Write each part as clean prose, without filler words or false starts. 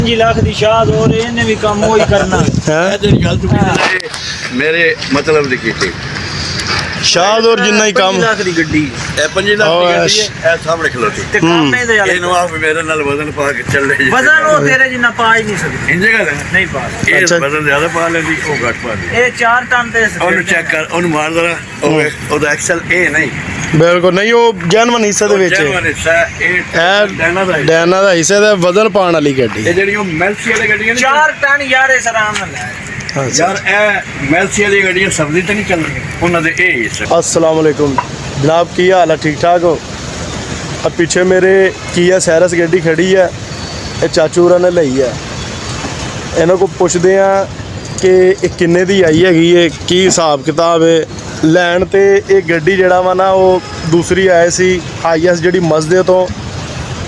5 लाख की शाद हो रही है, भी काम वही करना मेरे मतलब लिखी थी शाद और जिन्ना ही काम 5 लाख की गड्डी 5 लाख की गड्डी है सामने खलोती ते काम नहीं दे ਇਹ ਨੂੰ ਆਪ ਮੇਰੇ ਨਾਲ ਵਜ਼ਨ ਪਾ ਕੇ ਚੱਲ ਰਹੀ वजन वो तेरे जिन्ना पा ही नहीं सकती ਇੰਜ ਗੱਲ ਹੈ नहीं पा सकती। ਇਹ ਵਜ਼ਨ ਜ਼ਿਆਦਾ ਪਾ ਲੈਂਦੀ ਉਹ ਘੱਟ ਪਾ ਲੈਂਦੀ ये 4 टन दे ਉਹਨੂੰ ਚੈੱਕ ਕਰ ਉਹਨੂੰ ਮਾਰ ਜ਼ਰਾ ਉਹਦਾ ਐਕਸਲ ਇਹ ਨਹੀਂ ਬਿਲਕੁਲ ਨਹੀਂ ਉਹ ਜਨਮਨ ਹਿੱਸੇ ਦੇ ਵਿੱਚ ਜਨਮਨ ਹਿੱਸਾ ਇਹ ਡੈਨਾ ਦਾ ਡੈਨਾ ਦਾ ਹਿੱਸੇ ਦਾ ਵਜ਼ਨ ਪਾਉਣ ਵਾਲੀ ਗੱਡੀ ਇਹ ਜਿਹੜੀ ਉਹ ਮੈਲਸੀ ਵਾਲੀ ਗੱਡੀਆਂ 4 टन यार इस आराम ਨਾਲ ਲੈ ਯਾਰ ਇਹ ਮੈਲਸੀ ਵਾਲੀ ਗੱਡੀਆਂ ਸਬਜ਼ੀ ਤੇ ਨਹੀਂ ਚੱਲਦੀਆਂ ਉਹਨਾਂ ਦੇ ਇਹ ਹਿੱਸੇ अस्सलाम वालेकुम जनाब की हाल है ठीक ठाक हो अब पीछे मेरे किया सैरस गड्डी खड़ी है ये चाचू होਰਾਂ ने ਲਈ है ਇਹਨਾਂ को ਪੁੱਛਦੇ ਆ ਕਿ ਇਹ ਕਿੰਨੇ ਦੀ ਆਈ ਹੈਗੀ ਹੈ ਕੀ ਹਿਸਾਬ ਕਿਤਾਬ ਹੈ ਲੈਣ ਤੇ ਇਹ ਗੱਡੀ ਜਿਹੜਾ ਵਾ ਨਾ ਉਹ ਦੂਸਰੀ ਆਏ ਸੀ ਆਈਐਸ ਜਿਹੜੀ ਮਸਦੇ ਤੋਂ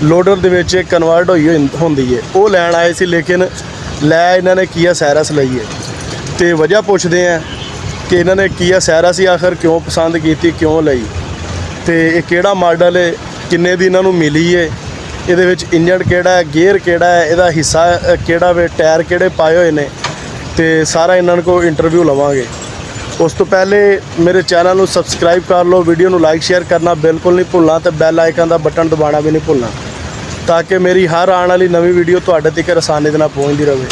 ਲੋਡਰ ਦੇ ਵਿੱਚ ਕਨਵਰਟ ਹੋਈ ਹੁੰਦੀ ਹੈ ਉਹ ਲੈਣ ਆਏ ਸੀ ਲੇਕਿਨ ਲੈ ਇਹਨਾਂ ਨੇ ਕੀਆ ਸੈਰਸ ਲਈ ਹੈ ਤੇ ਵਜ੍ਹਾ ਪੁੱਛਦੇ ਆ ਕਿ ਇਹਨਾਂ ਨੇ ਕੀਆ ਸੈਰਸ ਹੀ ਆਖਰ ਕਿਉਂ ਪਸੰਦ ਕੀਤੀ ਕਿਉਂ ਲਈ ਤੇ ਇਹ ਕਿਹੜਾ ਮਾਡਲ ਹੈ ਕਿੰਨੇ ਦੀ ਇਹਨਾਂ ਨੂੰ ਮਿਲੀ ਹੈ ਇਹਦੇ ਵਿੱਚ ਇੰਜਨ ਕਿਹੜਾ ਹੈ ਗੇਅਰ ਕਿਹੜਾ ਹੈ ਇਹਦਾ ਹਿੱਸਾ ਕਿਹੜਾ ਵੇ ਟਾਇਰ ਕਿਹੜੇ ਪਾਏ ਹੋਏ ਨੇ ਤੇ ਸਾਰਾ ਇਹਨਾਂ ਕੋਲ ਇੰਟਰਵਿਊ ਲਵਾਂਗੇ ਉਸ ਤੋਂ ਪਹਿਲੇ ਮੇਰੇ ਚੈਨਲ ਨੂੰ ਸਬਸਕ੍ਰਾਈਬ ਕਰ ਲਓ ਵੀਡੀਓ ਨੂੰ ਲਾਈਕ ਸ਼ੇਅਰ ਕਰਨਾ ਬਿਲਕੁਲ ਨਹੀਂ ਭੁੱਲਣਾ ਤੇ ਬੈਲ ਆਈਕਨ ਦਾ ਬਟਨ ਦਬਾਉਣਾ ਵੀ ਨਹੀਂ ਭੁੱਲਣਾ ਤਾਂ ਕਿ ਮੇਰੀ ਹਰ ਆਉਣ ਵਾਲੀ ਨਵੀਂ ਵੀਡੀਓ ਤੁਹਾਡੇ ਤੱਕ ਆਸਾਨੀ ਦੇ ਨਾਲ ਪਹੁੰਚਦੀ ਰਹੇ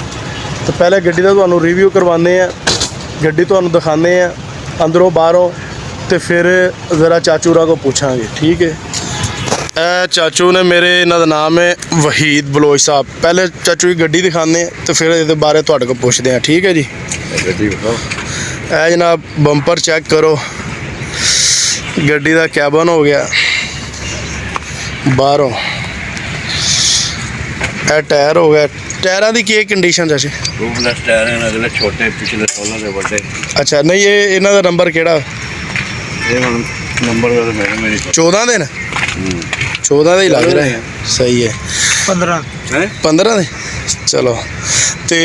ਤਾਂ ਪਹਿਲੇ ਗੱਡੀ ਦਾ ਤੁਹਾਨੂੰ ਰਿਵਿਊ ਕਰਵਾਉਂਦੇ ਆ ਗੱਡੀ ਤੁਹਾਨੂੰ ਦਿਖਾਉਂਦੇ ਆ ਅੰਦਰੋਂ ਬਾਹਰੋਂ ਤੇ ਫਿਰ ਜ਼ਰਾ ਚਾਚੂ ਹੋਰਾਂ ਕੋ ਪੁੱਛਾਂਗੇ ਠੀਕ ਹੈ ਇਹ ਚਾਚੂ ਨੇ ਮੇਰੇ ਇਹਨਾਂ ਦਾ ਨਾਮ ਹੈ ਵਹੀਦ ਬਲੋਚ ਸਾਹਿਬ ਪਹਿਲੇ ਚਾਚੂ ਦੀ ਗੱਡੀ ਦਿਖਾਉਂਦੇ ਤੇ ਫਿਰ ਇਹਦੇ ਬਾਰੇ ਤੁਹਾਡੇ ਕੋਲ ਪੁੱਛਦੇ ਆ ਠੀਕ ਹੈ ਜੀ ਗੱਡੀ ਵਿਖਾਓ ਇਹ ਜਨਾਬ ਬੰਪਰ ਚੈੱਕ ਕਰੋ ਗੱਡੀ ਦਾ ਕੈਬਨ ਹੋ ਗਿਆ ਬਾਹਰੋਂ ਇਹ ਟਾਇਰ ਹੋ ਗਿਆ ਟਾਇਰਾਂ ਦੀ ਕੀ ਕੰਡੀਸ਼ਨ ਚਾਚੀ ਟੂਬਲੈਸ ਟਾਇਰ ਹਨ ਅਗਲੇ ਛੋਟੇ ਪਿਛਲੇ 16 ਦੇ ਵੱਡੇ ਅੱਛਾ ਨਹੀਂ ਇਹ ਇਹਨਾਂ ਦਾ ਨੰਬਰ ਕਿਹੜਾ ਇਹ ਹੁਣ ਨੰਬਰ ਦਾ ਮੇਰੀ 14 ਦੇ ਨਾ 14 ਦਾ ਹੀ ਲੱਗ ਰਿਹਾ ਹੈ ਸਹੀ ਹੈ 15 ਹੈ 15 ਦੇ ਚਲੋ ਤੇ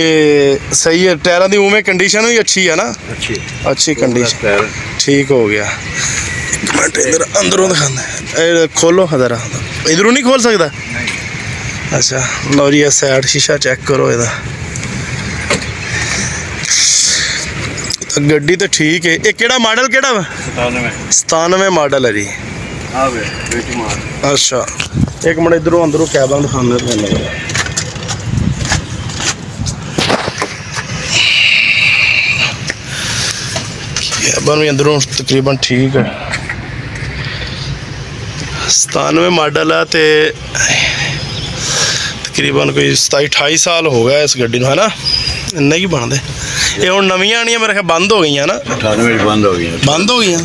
ਸਹੀ ਹੈ ਟਾਇਰਾਂ ਦੀ ਉਵੇਂ ਕੰਡੀਸ਼ਨ ਵੀ ਅੱਛੀ ਹੈ ਨਾ ਅੱਛੀ ਕੰਡੀਸ਼ਨ ਟਾਇਰ ठीक हो गया मैं इधर अंदरों दिखाना खोलो जरा इधरों नहीं खोल सकता अच्छा लो जी साइड शीशा चेक करो इधर तो गड्डी तो ठीक है ये केड़ा मॉडल केड़ा वा 97 मॉडल है जी अच्छा एक मिनट इधरों अंदरों कैबन दिखाने पैना कैबन भी अंदरों तकरीबन ठीक है 97 मॉडल है तो तकरीबन कोई 27-28 साल हो गया इस गड्डी है ना इन्ना ही बनते ये हम नवियां आनियां मेरे ख्याल बंद हो गई ना 98 बंद हो गई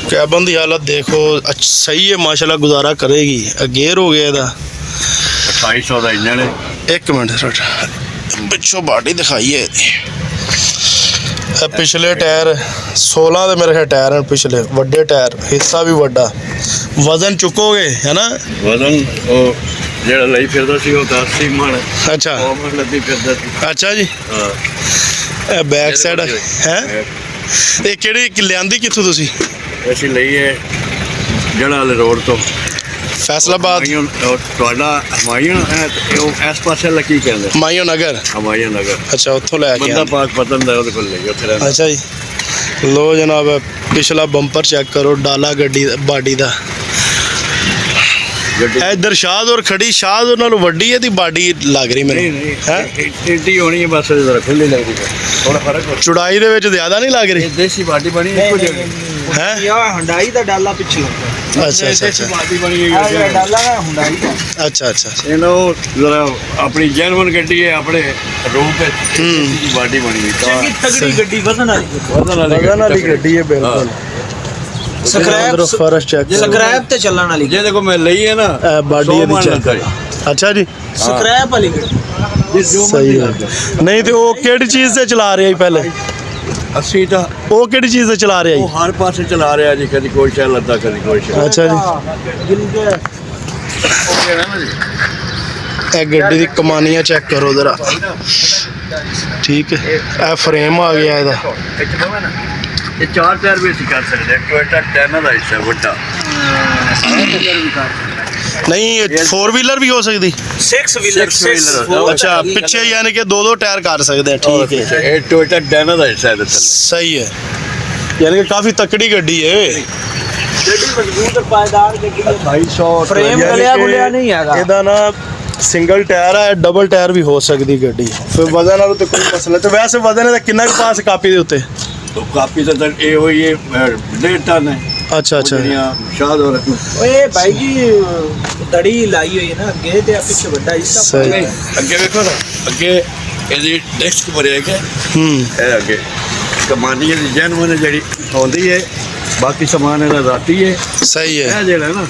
कैबन की हालत देखो सही है माशाल्लाह गुजारा करेगी गेयर हो गया इहदा 2800 का इंजन है एक मिनट पिछों बाडी दिखाई है पिछले टायर 16 ਦੇ ਮੇਰੇ ਖਿਆਲ ਟਾਇਰ ਹਨ ਪਿਛਲੇ ਵੱਡੇ ਟਾਇਰ ਹਿੱਸਾ ਵੀ ਵੱਡਾ ਵਜ਼ਨ ਚੁੱਕੋਗੇ ਹੈ ਨਾ ਵਜ਼ਨ ਉਹ ਜਿਹੜਾ ਲਈ ਫਿਰਦਾ ਸੀ ਉਹ 80 ਮਣ ਅੱਛਾ ਉਹ ਮਣ ਲੱਦੀ ਫਿਰਦਾ ਸੀ ਅੱਛਾ ਜੀ ਹਾਂ ਇਹ ਬੈਕ ਸਾਈਡ ਹੈ ਇਹ ਕਿਹੜੀ ਲਿਆਂਦੀ ਕਿੱਥੋਂ ਤੁਸੀਂ ਅਸੀਂ ਲਈ ਹੈ ਜੜਾ ਵਾਲੇ ਰੋਡ ਤੋਂ ਫੈਸਲਾਬਾਦ ਤੁਹਾਡਾ ਹਮਾਇੂਨ ਹੈ ਉਹ ਇਸ ਪਾਸੇ ਲੱਗੀ ਕਹਿੰਦੇ ਮਾਇਓ ਨਗਰ ਹਮਾਇੂਨ ਨਗਰ ਅੱਛਾ ਉੱਥੋਂ ਲੈ ਕੇ ਬੰਦਾ ਪਾਕ ਪਤਨ ਦਾ ਉਹਦੇ ਕੋਲ ਲਈ ਉੱਥੇ ਰਹਿੰਦਾ ਅੱਛਾ ਜੀ ਲੋ ਜਨਾਬ ਪਿਛਲਾ ਬੰਪਰ ਚੈੱਕ ਕਰੋ ਡਾਲਾ ਗੱਡੀ ਬਾਡੀ ਦਾ ਇਧਰ ਸ਼ਾਦ ਔਰ ਖੜੀ ਸ਼ਾਦ ਉਹਨਾਂ ਨੂੰ ਵੱਡੀ ਹੈ ਦੀ ਬਾਡੀ ਲੱਗ ਰਹੀ ਮੈਨੂੰ ਹੈ ਏਡੀ ਹੋਣੀ ਹੈ ਬਸ ਜ਼ਰਾ ਖੁੱਲੀ ਲੱਗਦੀ ਥੋੜਾ ਫਰਕ ਹੋ ਚੁੜਾਈ ਦੇ ਵਿੱਚ ਜ਼ਿਆਦਾ ਨਹੀਂ ਲੱਗ ਰਹੀ ਦੇਸੀ ਬਾਡੀ ਬਣੀ ਇੱਕੋ ਜਿਹੀ ਹੈ ਯਾ ਹੁੰਡਾਈ ਦਾ ਡਾਲਾ ਪਿੱਛੇ ਲੱਗਦਾ ਅੱਛਾ ਅੱਛਾ ਬਾਡੀ ਬਣੀ ਹੋਈ ਆ ਡਾਲਾ ਨਾ ਹੁੰਡਾਈ ਦਾ ਅੱਛਾ ਅੱਛਾ ਇਹਨੂੰ ਜ਼ਰਾ ਆਪਣੀ ਜੈਨੂਨ ਗੱਡੀ ਹੈ ਆਪਣੇ ਰੂਪ ਵਿੱਚ ਬਾਡੀ ਬਣੀ ਹੋਈ ਚੰਗੀ ਤਗੜੀ ਗੱਡੀ ਵਜ਼ਨ ਵਾਲੀ ਗੱਡੀ ਹੈ ਬਿਲਕੁਲ ਸਕ੍ਰੈਪ ਫਰਸ਼ ਚੈੱਕ ਸਕ੍ਰੈਪ ਤੇ ਚੱਲਣ ਵਾਲੀ ਜੇ ਦੇਖੋ ਮੈਂ ਲਈ ਹੈ ਨਾ ਬਾਡੀ ਇਹਦੀ ਚੈੱਕ ਅੱਛਾ ਜੀ ਸਕ੍ਰੈਪ ਵਾਲੀ ਗੱਡੀ ਸਹੀ ਗੱਲ ਨਹੀਂ ਤੇ ਉਹ ਕਿਹੜੀ ਚੀਜ਼ ਤੇ ਚਲਾ ਰਿਹਾ ਜੀ ਪਹਿਲੇ ਅਸੀਂ ਤਾਂ ਉਹ ਕਿਹੜੀ ਚੀਜ਼ ਤੇ ਚਲਾ ਰਿਹਾ ਜੀ ਉਹ ਹਰ ਪਾਸੇ ਚਲਾ ਰਿਹਾ ਜੀ ਕਦੀ ਕੋਈ ਸ਼ੈ ਲੱਦਾ ਕਦੀ ਕੋਈ ਸ਼ੈ ਅੱਛਾ ਜੀ ਇਹ ਗੱਡੀ ਦੀ ਕਮਾਨੀਆਂ ਚੈੱਕ ਕਰੋ ਜ਼ਰਾ ਠੀਕ ਹੈ ਇਹ ਫਰੇਮ ਆ ਗਿਆ ਇਹਦਾ ਇਹ 4 ਟਾਇਰ ਵੀ ਅਸੀਂ ਕਰ ਸਕਦੇ ਹਾਂ ਟੋਇਟਾ 10 ਦਾ ਹਿੱਸਾ ਵੱਡਾ ਨਹੀਂ 4 ਵੀਲਰ ਵੀ ਹੋ ਸਕਦੀ? 6 ਵੀਲਰ ਅੱਛਾ ਪਿੱਛੇ ਯਾਨੀ ਕਿ 2 ਟਾਇਰ ਕਰ ਸਕਦੇ ਆ, ਠੀਕ ਹੈ। ਇਹ ਟੋਇਟਾ ਡੈਨਾ ਦਾ ਹਿੱਸਾ ਹੈ ਇਹਦੇ ਥੱਲੇ। ਸਹੀ ਹੈ, ਯਾਨੀ ਕਿ ਕਾਫੀ ਤਕੜੀ ਗੱਡੀ ਹੈ। ਗੱਡੀ ਮਜ਼ਬੂਤ ਔਰ ਪਾਇਦਾਰ ਗੱਡੀ ਹੈ। 250 ਫਰੇਮ ਗਲਿਆ ਗੁਲਿਆ ਨਹੀਂ ਹੈਗਾ। ਇਹਦਾ ਨਾ ਸਿੰਗਲ ਟਾਇਰ ਹੈ, ਡਬਲ ਟਾਇਰ ਵੀ ਹੋ ਸਕਦੀ ਗੱਡੀ। ਫਿਰ ਵਜ਼ਨ ਨਾਲ ਤੇ ਕੋਈ ਮਸਲਾ। ਤੇ ਵੈਸੇ ਵਜ਼ਨ ਇਹਦਾ ਕਿੰਨਾ ਕੁ ਪਾਸ ਕਾਪੀ ਦੇ ਉੱਤੇ? तो काफी ज्यादा ये हुई है 1.5 टन है। ਅੱਛਾ ਅੱਛਾ शाद और ਓਏ ਭਾਈ ਜੀ ਦੜੀ ਲਾਈ ਹੋਈ ਹੈ ਨਾ ਅੱਗੇ ਤੇ ਪਿੱਛੇ ਵੱਡਾ ਹਿੱਸਾ ਸਹੀ। अगे देखो ना अगे ਇਹਦੀ ਡਿਸਕ ਭਰਿਆ ਹੈ ਇਹ ਅੱਗੇ ਕਮਾਨੀ ਦੀ ਜੈਨੂਨ ਜਿਹੜੀ ਆਉਂਦੀ ਹੈ, ਬਾਕੀ ਸਮਾਨ ਇਹਦਾ ਰਾਤੀ ਹੈ। ਸਹੀ ਹੈ। ਇਹ ਜਿਹੜਾ ਨਾ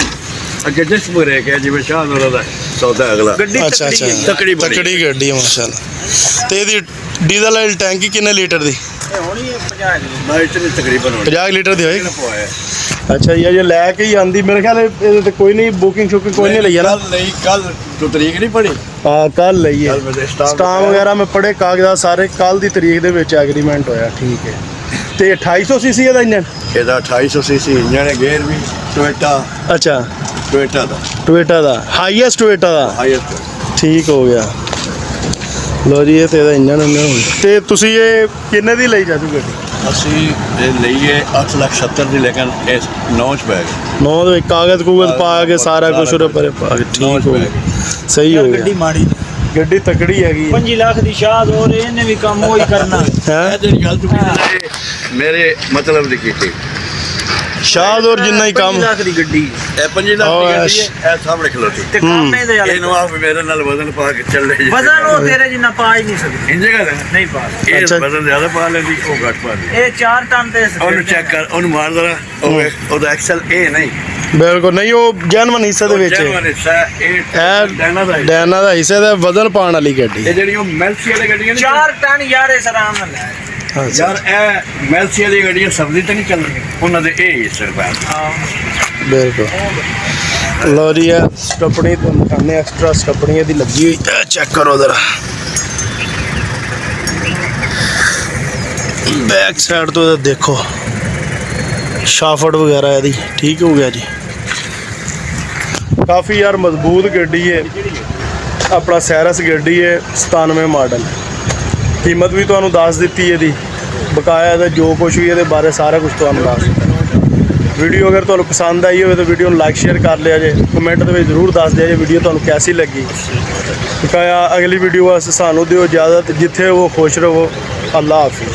ਅੱਗੇ ਡਿਸਕ ਭਰਿਆ ਹੈ ਜਿਵੇਂ ਸ਼ਾਦ ਹੋਰਾਂ ਦਾ ਸੌਦਾ ਅਗਲਾ। ਗੱਡੀ ਅੱਛਾ ਅੱਛਾ ਤਕੜੀ ਬੜੀ। ਤਕੜੀ ਗੱਡੀ ਹੈ ਮਾਸ਼ਾਅੱਲਾ। ਤੇ ਇਹਦੀ ਡੀਜ਼ਲ ਵਾਲੀ ਟੈਂਕੀ ਕਿੰਨੇ ਲੀਟਰ ਦੀ? ਇਹ ਹੋਣੀ ਹੈ 50 ਦੀ। ਬਾਈਟ ਨੇ ਤਕਰੀਬਨ 50 ਲੀਟਰ ਦੀ ਹੋਏਗੀ। ਪਵਾਇਆ ਅੱਛਾ ਇਹ ਜੇ ਲੈ ਕੇ ਹੀ ਆਂਦੀ ਮੇਰੇ ਖਿਆਲ ਇਹਦੇ ਤੇ ਕੋਈ ਨਹੀਂ ਬੁਕਿੰਗ ਸ਼ੁਕਿੰਗ ਕੋਈ ਨਹੀਂ ਲਈ ਹੈ ਨਾ? ਨਹੀਂ ਕੱਲ ਤੋਂ ਤਰੀਕ ਨਹੀਂ ਪੜੀ। ਹਾਂ ਕੱਲ ਲਈ ਹੈ। ਕੱਲ ਮੇਰੇ ਸਟਾਮ ਵਗੈਰਾ ਮੈਂ ਪੜੇ ਕਾਗਜ਼ਾਤ ਸਾਰੇ ਕੱਲ ਦੀ ਤਰੀਕ ਦੇ ਵਿੱਚ ਐਗਰੀਮੈਂਟ ਹੋਇਆ, ਠੀਕ ਹੈ। ਤੇ 2800 ਸੀਸੀ ਇਹਦਾ ਇੰਜਨ? ਇਹਦਾ 2800 ਸੀਸੀ ਇੰਜਨ ਹੈ, ਗੇਅਰ ਵੀ ਟੋਇਟਾ ਅੱਛਾ ਦਾ ਟੋਇਟਾ ਦਾ ਹਾਈਐਸਟ ਟੋਇਟਾ ਦਾ, ਹਾਈਐਸਟ। ਠੀਕ ਹੋ ਗਿਆ। ਲੋ ਜੀ ਇਹ ਤੇ ਇਹਦਾ ਇੰਜਨ ਹੁੰਦਾ। ਤੇ ਤੁਸੀਂ ਇਹ ਕਿੰਨੇ ਦੀ ਲਈ ਜਾਦੂ ਗੱਡੀ? ਅਸੀਂ ਇਹ ਲਈਏ 8,70,000 ਦੀ, ਲੇਕਿਨ ਇਸ 9 ਚ ਬੈਗ 9 ਦੇ ਵਿੱਚ ਕਾਗਜ਼ ਕੂਗਜ਼ ਪਾ ਕੇ ਸਾਰਾ ਕੁਝ ਉਰੇ ਪਰੇ ਪਾ ਕੇ ਠੀਕ ਹੋ ਗਿਆ। ਸਹੀ ਹੋ ਗੱਡੀ ਗਿਆ। ਮਾੜੀ ਗੱਡੀ ਤਕੜੀ ਹੈਗੀ 5 ਲੱਖ ਦੀ ਸ਼ਾਦ ਹੋ ਰਹੀ ਇਹਨੇ ਵੀ ਕੰਮ ਉਹੀ ਕਰਨਾ ਹੈ। ਇਹ ਜਿਹੜੀ ਗੱਲ ਤੁਸੀਂ ਮੇਰੇ ਮਤਲਬ ਦੀ ਕੀਤੀ। ਸ਼ਾਦ ਔਰ ਜਿੰਨਾ ਹੀ ਕੰਮ 5 ਲੱਖ ਦੀ ਗੱਡੀ ਇਹ 5 ਲੱਖ ਦੀ ਗੱਡੀ ਹੈ, ਇਹ ਸਾਹਮਣੇ ਖਲੋਤੀ। ਤੇ ਕੰਮ ਇਹਦੇ ਵਾਲੇ ਇਹਨੂੰ ਆਪ ਮੇਰੇ ਨਾਲ ਵਜ਼ਨ ਪਾ ਕੇ ਚੱਲੇ ਜੀ। ਵਜ਼ਨ ਉਹ ਤੇਰੇ ਜਿੰਨਾ ਪਾ ਹੀ ਨਹੀਂ ਸਕਦੀ। ਇੰਜ ਗੱਲ ਹੈ, ਨਹੀਂ ਪਾ ਇਹ ਅੱਛਾ। ਵਜ਼ਨ ਜ਼ਿਆਦਾ ਪਾ ਲੈਂਦੀ, ਉਹ ਘੱਟ ਪਾ ਲੈਂਦੀ। ਇਹ 4 ਟਨ ਤੇ ਉਹਨੂੰ ਚੈੱਕ ਕਰ, ਉਹਨੂੰ ਮਾਰ ਜ਼ਰਾ, ਉਹਦਾ ਐਕਸਲ ਇਹ ਨਹੀਂ ਬਿਲਕੁਲ ਨਹੀਂ, ਉਹ ਜੈਨੂਨ ਹਿੱਸੇ ਦੇ ਵਿੱਚ ਜੈਨੂਅਨ ਹਿੱਸਾ ਇਹ ਡੈਨਾ ਦਾ ਹੈ। ਡੈਨਾ ਦਾ ਹਿੱਸੇ ਦਾ ਵਜ਼ਨ ਪਾਉਣ ਵਾਲੀ ਗੱਡੀ। ਇਹ ਜਿਹੜੀ ਉਹ ਮੈਲਸੀ ਵਾਲੀ ਗੱਡੀਆਂ ਨੇ 4 ਟਨ ਯਾਰ ਇਸ ਆਰਾਮ ਨਾਲ ਲੈ। ਯਾਰ ਇਹ ਮੈਲਸੀ ਵਾਲੀ ਗੱਡੀਆਂ ਸਬਜ਼ੀ ਤੇ ਨਹੀਂ ਚੱਲਣਗੀਆਂ, ਉਹਨਾਂ ਦੇ ਇਹ ਹਿੱਸੇ ਰੁਪਏ। ਬਿਲਕੁਲ। ਲੋ ਜੀ ਇਹ ਸਟੱਪਣੀ ਤੁਹਾਨੂੰ ਦਿਖਾਉਂਦੇ, ਐਕਸਟਰਾ ਸਟੱਪਣੀ ਇਹਦੀ ਲੱਗੀ ਹੋਈ, ਚੈੱਕ ਕਰੋ ਜ਼ਰਾ। ਬੈਕ ਸਾਈਡ ਤੋਂ ਇਹਦਾ ਦੇਖੋ ਸ਼ਾਫਟ ਵਗੈਰਾ ਇਹਦੀ ਠੀਕ ਹੋ ਗਿਆ ਜੀ। ਕਾਫੀ ਯਾਰ ਮਜ਼ਬੂਤ ਗੱਡੀ ਹੈ, ਆਪਣਾ ਸੈਰਸ ਗੱਡੀ ਹੈ 97 ਮਾਡਲ। ਕੀਮਤ ਵੀ ਤੁਹਾਨੂੰ ਦੱਸ ਦਿੱਤੀ ਇਹਦੀ, ਬਕਾਇਆ ਇਹਦਾ ਜੋ ਕੁਝ ਵੀ ਇਹਦੇ ਬਾਰੇ ਸਾਰਾ ਕੁਝ ਤੁਹਾਨੂੰ ਦੱਸ ਦਿੱਤਾ। ਵੀਡੀਓ ਅਗਰ ਤੁਹਾਨੂੰ ਪਸੰਦ ਆਈ ਹੋਵੇ ਤਾਂ ਵੀਡੀਓ ਨੂੰ ਲਾਈਕ ਸ਼ੇਅਰ ਕਰ ਲਿਆ ਜੇ, ਕਮੈਂਟ ਦੇ ਵਿੱਚ ਜ਼ਰੂਰ ਦੱਸ ਦਿਆ ਜੇ ਵੀਡੀਓ ਤੁਹਾਨੂੰ ਕੈਸੀ ਲੱਗੀ। ਬਕਾਇਆ ਅਗਲੀ ਵੀਡੀਓ ਵਾਸਤੇ ਸਾਨੂੰ ਦਿਓ ਇਜਾਜ਼ਤ। ਜਿੱਥੇ ਉਹ ਖੁਸ਼ ਰਹੋ। ਅੱਲਾ ਹਾਫਿਜ਼।